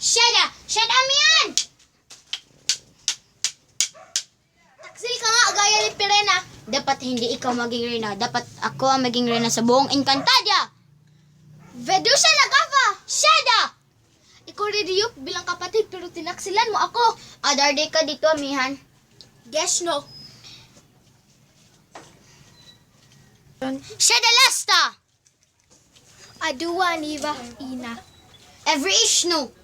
Shut up yan! Taksil ka nga, gaya ni Pirena. Dapat hindi ikaw maging reyna. Dapat ako ang maging reyna sa buong Encantadia. Vedusha Nagava! Shut up! Ikaw ridiyop bilang kapatid pero tinaksilan mo ako. Adarde ka dito, amihan. Guess no. Shada lasta! Aduwa niba ina. Every ishno.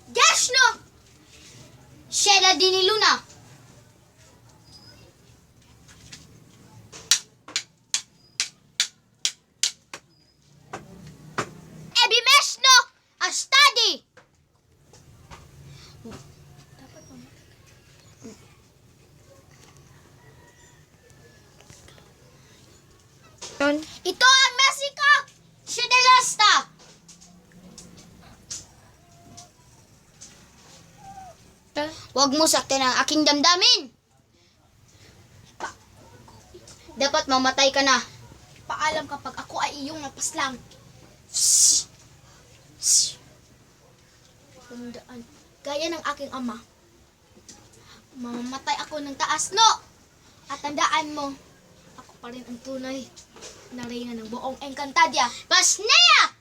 Guess no! Shada diniluna. Ebimeshno! Astadi! Ito ang Mexico! Shada lasta! Huwag mo saktan ang aking damdamin. Dapat mamatay ka na. Paalam kapag ako ay iyong napaslang. Tandaan, gaya ng aking ama. Mamamatay ako ng taas, no! At tandaan mo, ako pa rin ang tunay na reyna ng buong Encantadia. Pasneya!